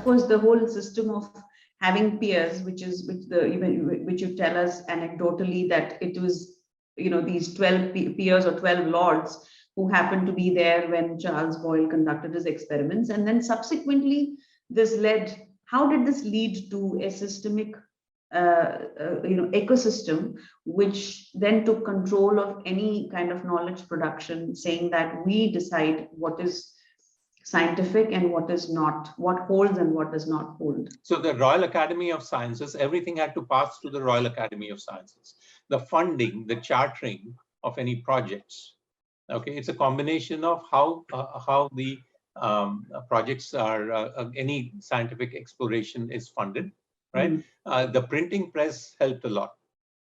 course, the whole system of having peers, which you tell us anecdotally that it was, these 12 peers or 12 lords who happened to be there when Charles Boyle conducted his experiments. And then subsequently, how did this lead to a systemic ecosystem, which then took control of any kind of knowledge production, saying that we decide what is scientific and what is not, what holds and what does not hold. So the Royal Academy of Sciences, everything had to pass through the Royal Academy of Sciences. The funding, the chartering of any projects. Okay, it's a combination of how the projects are, any scientific exploration is funded, right? The printing press helped a lot,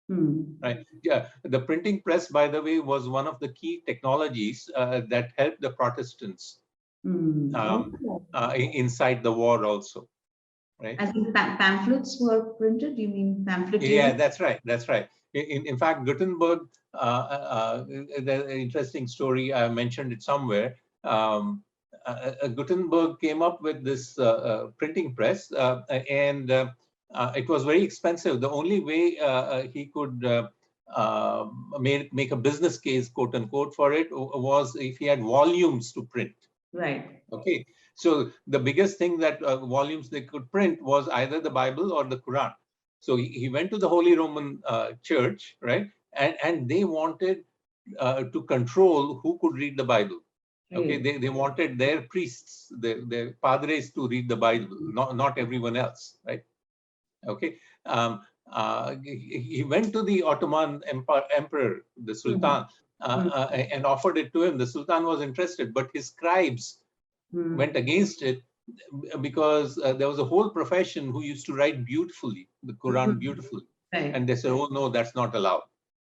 right? Yeah, the printing press, by the way, was one of the key technologies that helped the Protestants inside the war also, right? As in pamphlets were printed? Do you mean pamphlet? Yeah, that's right. That's right. In fact, Gutenberg, the interesting story, I mentioned it somewhere. Gutenberg came up with this printing press, and it was very expensive. The only way he could make a business case, quote unquote, for it was if he had volumes to print. Right. Okay. So the biggest thing that volumes they could print was either the Bible or the Quran. So he went to the Holy Roman Church, right? And they wanted to control who could read the Bible. Okay, they wanted their priests, their padres to read the Bible, not everyone else, right? Okay. He went to the Ottoman emperor, the Sultan, and offered it to him. The Sultan was interested, but his scribes went against it, because there was a whole profession who used to write beautifully, the Quran beautifully. Right. And they said, oh, no, that's not allowed.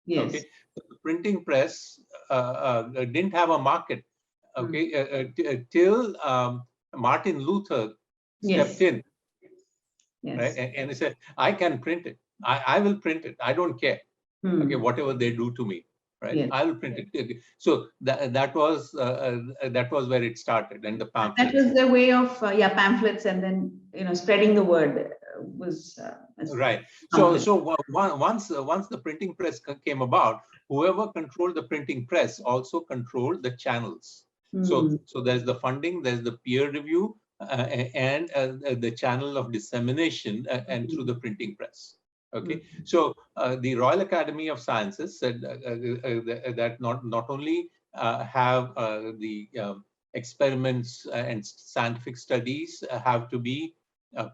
Yes. Okay. So the printing press didn't have a market, okay, till Martin Luther stepped in, right? And he said, I can print it. I will print it. I don't care. Okay, whatever they do to me. Right, yes. I will print it. So that was where it started, and the pamphlets. That was the way of pamphlets, and then spreading the word was right. So once the printing press came about, whoever controlled the printing press also controlled the channels. So there's the funding, there's the peer review, and the channel of dissemination, and through the printing press. Okay, so the Royal Academy of Sciences said that not only have the experiments and scientific studies have to be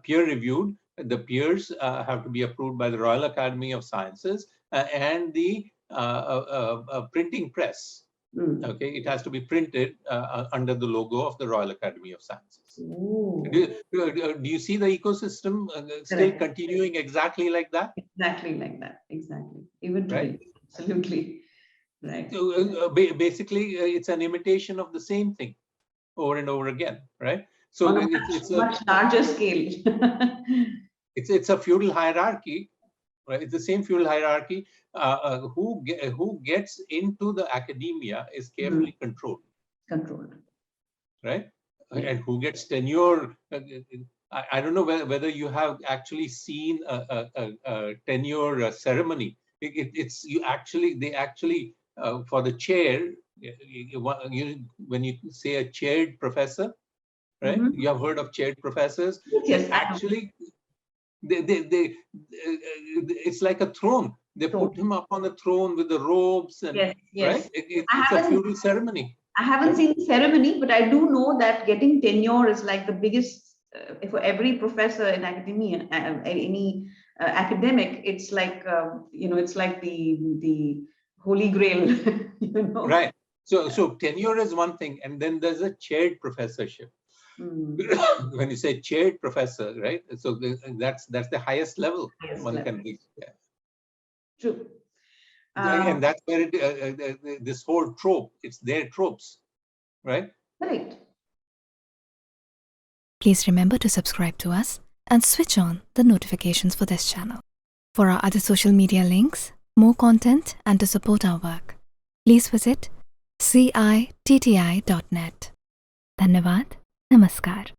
peer reviewed, the peers have to be approved by the Royal Academy of Sciences, and the printing press. Okay, it has to be printed under the logo of the Royal Academy of Sciences. Do you see the ecosystem still continuing exactly like that? Exactly like that. Exactly. Even today. Right? Absolutely. Right. So basically, it's an imitation of the same thing over and over again, right? So on it's a much larger scale. it's a feudal hierarchy. Right, it's the same feudal hierarchy. Who gets into the academia is carefully controlled. Right, and who gets tenure. I don't know whether you have actually seen a tenure ceremony. They actually for the chair. When you say a chaired professor, right? You have heard of chaired professors. Yes, actually. It's like a throne. They put him up on the throne with the robes, and right? It's a feudal ceremony. I haven't seen the ceremony, but I do know that getting tenure is like the biggest for every professor in academia, any academic. It's like it's like the holy grail. Right. So tenure is one thing, and then there's a chaired professorship. When you say chaired professor, right? So that's the highest level one can reach. Yeah. True. And that's where this whole trope, it's their tropes, right? Right. Please remember to subscribe to us and switch on the notifications for this channel. For our other social media links, more content, and to support our work, please visit citti.net. Dhanyavad. Namaskar.